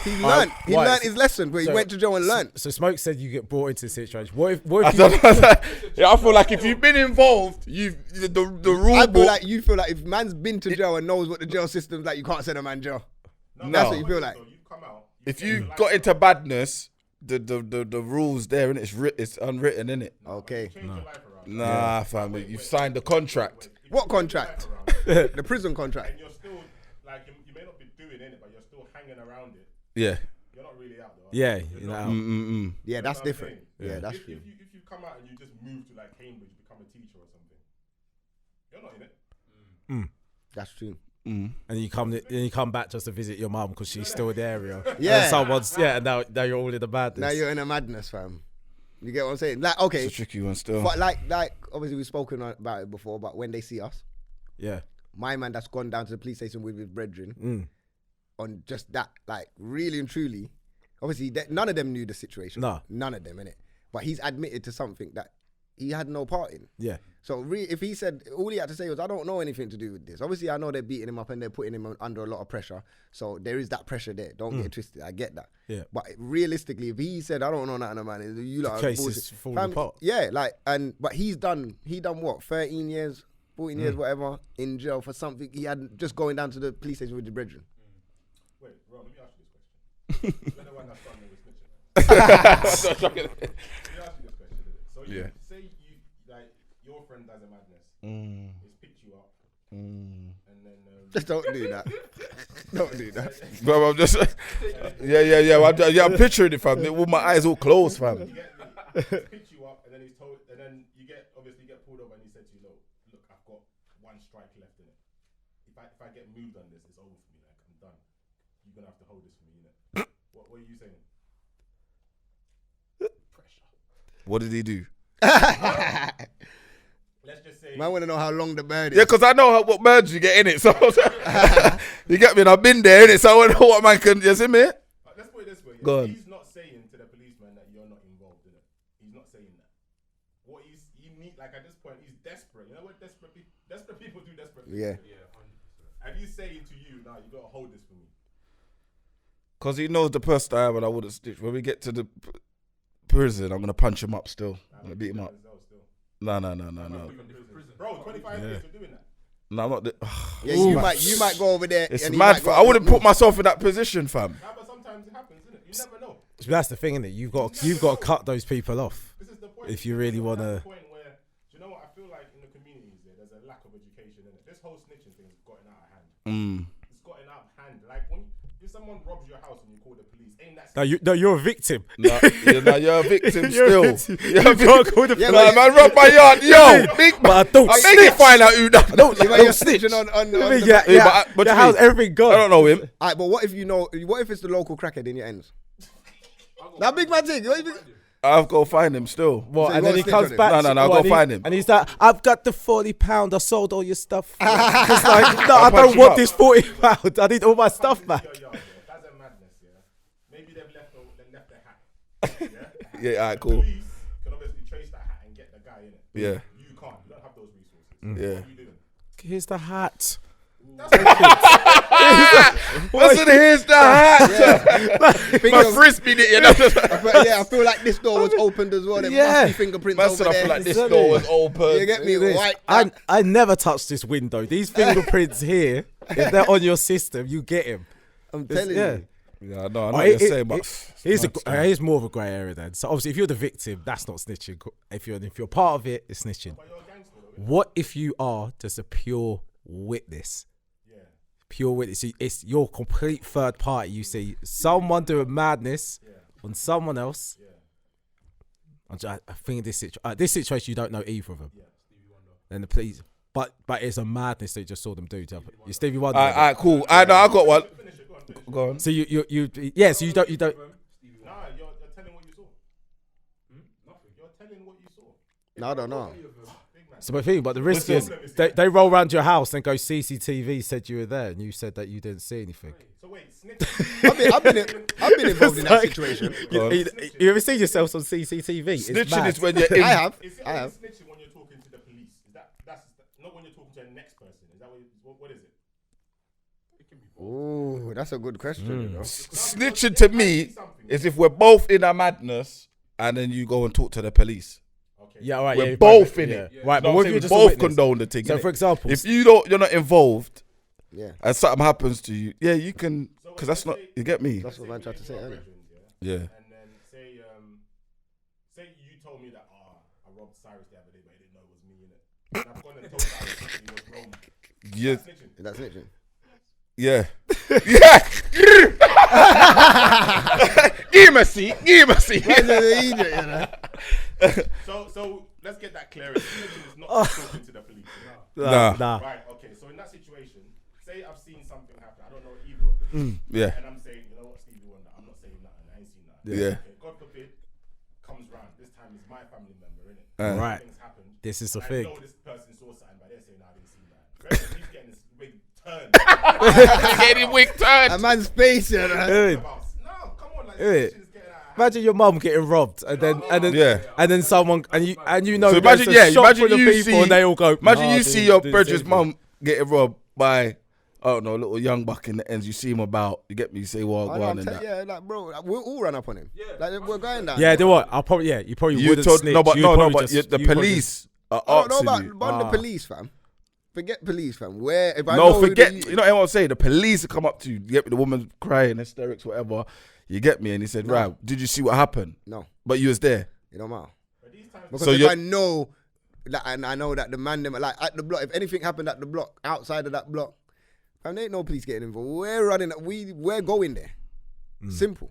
He learned. He why? learned his lesson, but he So- went to jail and learned. So Smoke said you get brought into the situation. What if I you, don't know. Yeah, I feel like if you've been involved, the rule I feel book. like you feel like if man's been to jail and knows what the jail system's like, you can't send a man jail. No. That's what you feel like. So you come out. If you got into badness, the rules there, and it's unwritten, innit? Okay. Change your life around. Nah, fam, you've signed the contract. What contract? The prison contract. And you're still like you may not be doing it, but you're still hanging around it. Yeah. You're not really out though. yeah, you know, Yeah, that's what I'm different. saying? Yeah, that's if true. if you come out and you just move to like Cambridge, become a teacher or something, you're not in it. That's true. and you come back just to visit your mum because she's still in the area. Yeah. And someone's and now you're all in the madness. Now you're in a madness, fam. You get what I'm saying? Like, okay, It's a tricky one still. but like obviously we've spoken about it before. But when they see us, yeah. my man that's gone down to the police station with his brethren on just that, like really and truly, obviously none of them knew the situation. No. None of them, innit? But he's admitted to something that he had no part in. Yeah. So if he said, all he had to say was, I don't know anything to do with this. Obviously, I know they're beating him up and they're putting him under a lot of pressure. So there is that pressure there. Don't get it twisted. I get that. Yeah. But realistically, if he said, I don't know nothing about it, you like case bullshit. is falling apart. Yeah, but he done what, 13 years, 14 years, whatever, in jail for something he had just going down to the police station with his brethren. Wait, Ron, let me ask you this question. You're the one that's done with snitching. Let me ask you this question. So you say you like your friend does a madness. He's picked you up, and then Just don't do that. Don't do that. Bro, I'm just I'm picturing it, fam. With my eyes all closed, fam. you get me? He's picked you up, and then he's told, and then you get pulled over, and he said to you, look, I've got one strike left in it. If I get moved on this, it's over for me. Like I'm done. You're gonna have to hold this for me, innit? What are you saying? Pressure. What did he do? Let's just say. Man, I want to know how long the bird is. Yeah, because I know what merge you get in it. So you get me, and I've been there in it. So I want to know what man can. You see me? Let's put it this way. Yeah. Go on. He's not saying to the policeman that you're not involved in it. He's not saying that. What he need, like at this point, he's desperate. You know what desperate people do desperate things? Yeah. Yeah, 100%. And he's saying to you, now you gotta hold this for me. Because he knows the person I am, and I wouldn't stitch. When we get to the prison, I'm gonna punch him up still. I'm gonna beat him up. No. Bro, 25 years for doing that. No, I'm not. Yeah, you might go over there. It's and he mad. might go I wouldn't put myself in that position, fam. Nah, but sometimes it happens, isn't it? You never know. So that's the thing, isn't it? You've got to cut those people off This is the point. if you really want That's to. the point where, do you know what? I feel like in the communities there's a lack of education in it. This whole snitching thing has gotten out of hand. It's gotten out of hand. Like if someone robs your house and you call the police, ain't that No, you're a victim. No, you're a victim You're a still. victim. You can't call the Yeah, police. Man, rob my yard, yo, big But I don't I beg you find out who done. don't Yeah, but you're snitching on the back. but your you house, mean? everything gone. I don't know him. Alright, but what if you know? What if it's the local crackhead in your ends? Now, big man thing. I've got to find him still. What? So And you then he gotta comes snitch back. on him? No, I'll go find him. And he's like, I've got the £40. I sold all your stuff. It's like, no, I I'll punch don't him want up. this £40. I need all my stuff back. That's a madness, yeah. Maybe they've left the hat. Yeah, alright, The cool. police can obviously trace that hat and get the guy in it. Yeah. You can't. You don't have those resources. Yeah. What are you doing? Here's the hat. I said, here's the hat. My frisbee did, you know. I feel like this door was opened as well. There Yeah. must be fingerprints Man over said, I there. feel like this Exactly. door was open. You get me? This. White. I never touched this window. These fingerprints here, if they're on your system, you get him. I'm telling Yeah. you. Yeah, no, I know what you're saying, but Here's more of a grey area then. So obviously, if you're the victim, that's not snitching. If you're part of it, it's snitching. What if you are just a pure witness? Pure witness. It's your complete third party. You see someone doing madness on someone else. I think this situation you don't know either of them. And the police, but it's a madness they just saw them do. You Stevie Wonder. Alright, cool. I know, I got one. Go on. So you So you don't. Nah, you're telling what you saw. Nothing. You're telling what you saw. No, I don't know. So my thing, but the risk is they roll around your house and go CCTV said you were there and you said that you didn't see anything. So wait, snitch. I've been involved in that situation. You ever seen yourself on CCTV? It's Snitching mad. is when you're in. I have. Is it I have. snitching when you're talking to the police? That's not when you're talking to the next person? Is that what is it? Ooh, that's a good question. You know? Snitching to me is if we're both in a madness and then you go and talk to the police. Yeah, right. We're yeah, both in yeah. it. Right, No, but what I'm if saying you're we just both condone the thing. So innit? for example, if you're not involved, and something happens to you, yeah, you can, because that's not. You get me? That's what man tried to say earlier. Yeah. And then say you told me that I robbed Cyrus the other day, but I didn't know it was me in it. And I've gone and told Cyrus that he was wrong. Yeah. Snitching. That's snitching. Yeah. Give me a seat. So let's get that clear. Snitching is not talking to the police. Nah. Right. Okay. So in that situation, say I've seen something happen. I don't know either of them. Yeah. And I'm saying, you know what, Stevie Wonder, I'm not saying nothing. I ain't seen nothing. Yeah. Okay, God forbid, comes round. This time it's my family member, innit? Right. Things happened. This is the I thing. know this person saw something, but they're saying, I didn't see that. He's getting this big turn. Getting wig turned. A man's face, you know. Hey, No, come on, like, Hey. this shit is getting out of hand. imagine your mum getting robbed and then someone and you know So there's imagine, a shop imagine full of you people see, and they all go. imagine "Nah, you see your didn't brother's see mum getting robbed by, I don't know, a little young buck in the ends. You see him about, you get me, you say, well, I go know, on I'm and telling that. yeah, like bro, like, we'll all run up on him. Like we're going down. Yeah, do what? You probably You wouldn't told, snitch. no, but You'd no, probably but just- the you'd probably police are I don't know asking about you. the police, fam. Forget police, fam. Where if I No, know who forget. the- You know what I'm saying? The police will come up to you. You get me? The woman's crying, hysterics, whatever. You get me? And he said, "Right, did you see what happened?" No, But you was there. it don't matter. Because So if you're- I know that, and I know that the man them like at the block, if anything happened at the block, outside of that block, fam, there ain't no police getting involved. We're running. We're going there. Simple.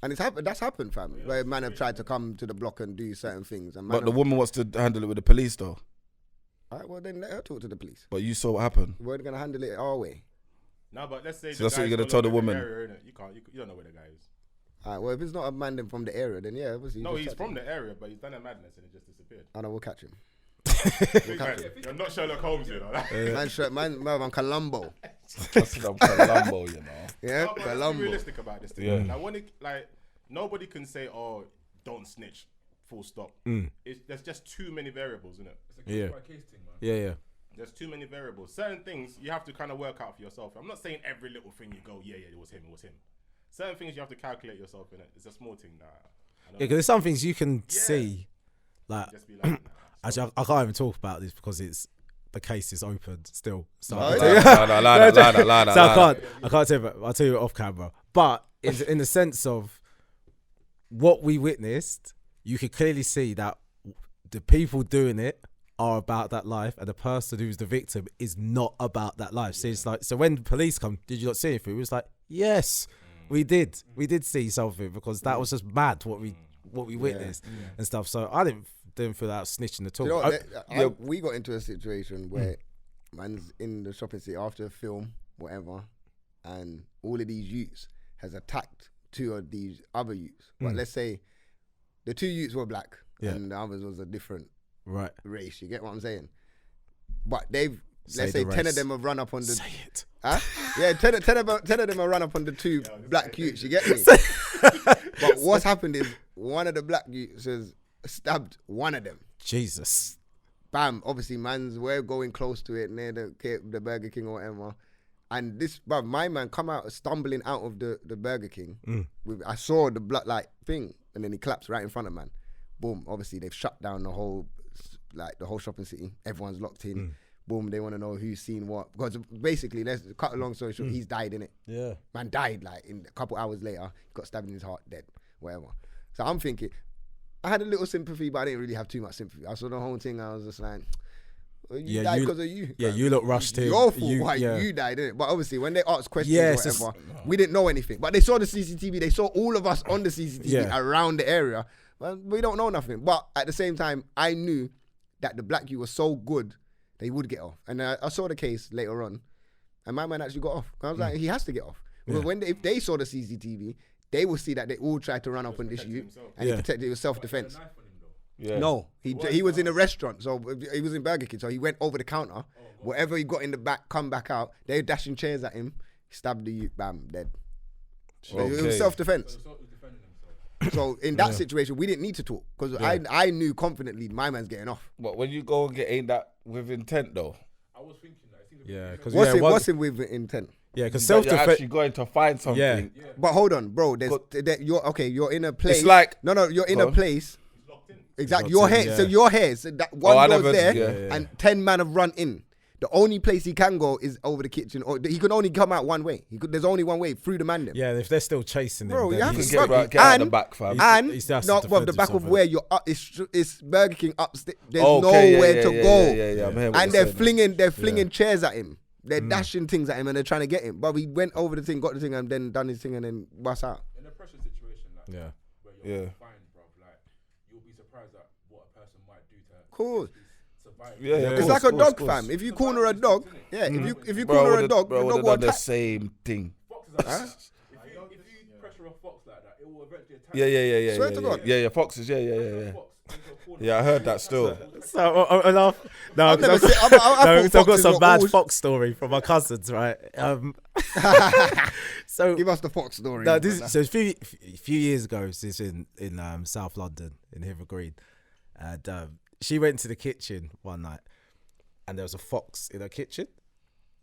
And it's happened. That's happened, fam. Where man have tried to come to the block and do certain things, and man But the have- woman wants to handle it with the police, though. All right, well then let her talk to the police. But you saw what happened. We're gonna handle it our way. No, but let's say So that's what you're gonna guy's tell the all over woman. area, innit? You don't know where the guy is. All right, well if it's not a man then from the area, then yeah, obviously. No, just he's catch from him. the area, but he's done a madness and it just disappeared. I know we'll catch him. Big man, you're not Sherlock Holmes, you know. Man, I'm Columbo. That's what I'm Columbo, you know. Yeah, No, but let's be Columbo. realistic about this thing. Yeah. Now, when it, like, nobody can say, "Oh, don't snitch." Full stop. There's just too many variables, isn't it? It's a case by case thing, man. Yeah. There's too many variables. Certain things you have to kind of work out for yourself. I'm not saying every little thing you go, yeah, it was him. Certain things you have to calculate yourself in it. It's a small thing. Yeah, because there's some things you can see, like, Just be like, nah. actually, I can't even talk about this because the case is open still. So I Oh, can't yeah. tell you- Lie. So I can't tell you, but I'll tell you off camera. But in the sense of what we witnessed, you could clearly see that the people doing it are about that life, and the person who's the victim is not about that life. So it's like, so when the police come, did you not see anything? It was like, yes, we did see something, because that was just mad what we witnessed and stuff. So I didn't feel that snitching at all. You know, we got into a situation where man's in the shopping city after a film, whatever, and all of these youths has attacked two of these other youths. But let's say the 2 youths were black, Yeah. and the others was a different Right. race. You get what I'm saying? But they've, Say let's say the 10 of race. them have run up on the... Say it. Huh? Yeah, 10 of them have run up on the 2 black youths, you get me? But what's happened is one of the black youths has stabbed one of them. Jesus. Bam, obviously, we're going close to it near the Burger King or whatever. And this, bruv, my man come out stumbling out of the Burger King. I saw the blood like thing, and then he collapsed right in front of man. Boom, obviously, they've shut down the whole shopping city. Everyone's locked in. Boom, they want to know who's seen what. Because basically, let's cut a long story short, he's died in it. Yeah. Man died like in a couple hours later. He got stabbed in his heart, dead, whatever. So I'm thinking, I had a little sympathy, but I didn't really have too much sympathy. I saw the whole thing. I was just like, well, you died because of you. Yeah, like, you look rushed in. Your fault why you died, innit? But obviously, when they asked questions or whatever, we didn't know anything. But they saw the CCTV. They saw all of us on the CCTV around the area. Well, we don't know nothing. But at the same time, I knew that the black youth was so good, they would get off. And I saw the case later on, and my man actually got off. I was like, he has to get off. Yeah. Well, if they saw the CCTV, they will see that they all tried to run up on this youth, and he protected it with self-defense. Yeah. No, he was in a restaurant, so he was in Burger King, so he went over the counter. Whatever he got in the back, come back out. They were dashing chairs at him. He stabbed the youth, bam, dead. Okay. It was self-defense. So in that situation, we didn't need to talk because I knew confidently my man's getting off. But when you go and get aimed at with intent, though. I was thinking that. Yeah, because What's it with intent? Yeah, because You're self-defense. actually going to find something. Yeah. But hold on, bro. You're in a place. It's like you're in a place. Exactly. Locked Your in, hair. So your hair. So that one I goes never- there, yeah. and 10 man have run in. The only place he can go is over the kitchen, or he can only come out one way. There's only one way through the man. Them. Yeah, if they're still chasing him, Bro, then you have he's- to get out the back, fam. And He's just not defend the back of himself, where you're up. It's Burger King upstairs. There's nowhere to go. Yeah, I'm hearing what And you're they're saying. flinging chairs at him. They're dashing things at him, and they're trying to get him. But he went over the thing, got the thing, and then done his thing, and then bust out. In a pressure situation, like, Yeah. where you're Yeah. confined, bro, like, you'll be surprised at what a person might do to Cool. survive. Yeah, Yeah. It's like a dog, fam. If you corner a dog, if you Bro, corner a would've- dog, bro, the would dog have will done the attack. same thing. Foxes are like, if you pressure a fox like that, it will eventually attack. Yeah. Swear to God. Yeah, foxes. Yeah. A fox into a corner. Yeah, I heard that still. So enough. No, I've never 'cause seen- I thought no, 'cause I've got foxes some were bad all- fox story from my cousins, right? So Give us the fox story. no, so a few years ago, this is in South London in Hither Green, and she went to the kitchen one night, and there was a fox in her kitchen.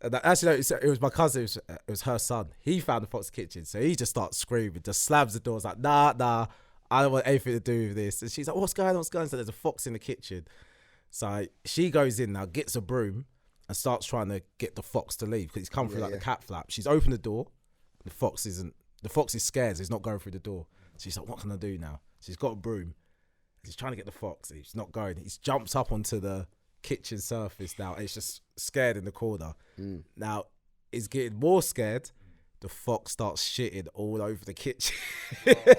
And actually, no, it was my cousin. It was her son. He found the fox in the kitchen, so he just starts screaming, just slams the door. It's like, nah, I don't want anything to do with this. And she's like, what's going on? So there's a fox in the kitchen. So she goes in now, gets a broom, and starts trying to get the fox to leave because he's come through the cat flap. She's opened the door. The fox is scared. So he's not going through the door. She's like, what can I do now? She's got a broom. He's trying to get the fox. He's not going. He's jumps up onto the kitchen surface now. And it's just scared in the corner. Now he's getting more scared. The fox starts shitting all over the kitchen.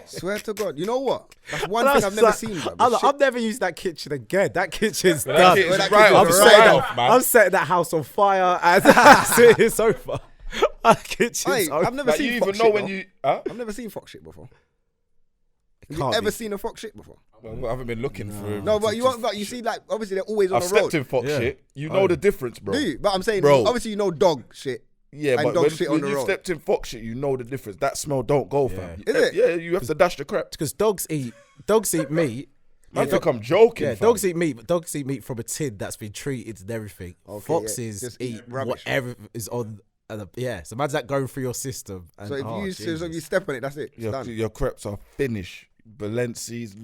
Swear to God. You know what? That's one And I thing was I've never like, seen, bro. I've never used that kitchen again. That kitchen's That done. kitchen's That right kitchen's off, right straight off. off, man. I'm setting that house on fire and I'm sitting here sofa. That kitchen's Hey, over. I've never Like, seen you even fox know shit, when though. you. Huh? I've never seen fox shit before. Have Can't you ever be. seen a fox shit before? Well, I haven't been looking for him. No, but you see, like, obviously they're always on I've the road. stepped in fox Yeah. shit. You know the difference, bro. Do you? But I'm saying, Bro. obviously you know dog shit. Yeah, And but dog when, shit on when the you road. stepped in fox shit, you know the difference. That smell don't go, fam. Is it? Yeah, you have to dash the crap. Because dogs eat meat. I think I'm joking. Yeah, fam. dogs eat meat, but dogs eat meat from a tin that's been treated and everything. Okay, Foxes yeah, just eat eat rubbish. whatever is on. So imagine that going through your system. And, So if Jesus. you step on it, that's it. It's Your, done. your crepes are finished. Balenci's,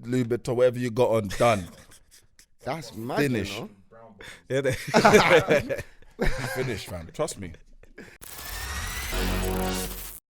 Louboutin, whatever you got on, done. That's mad, Finish. you know? Yeah, Finished, fam. Trust me.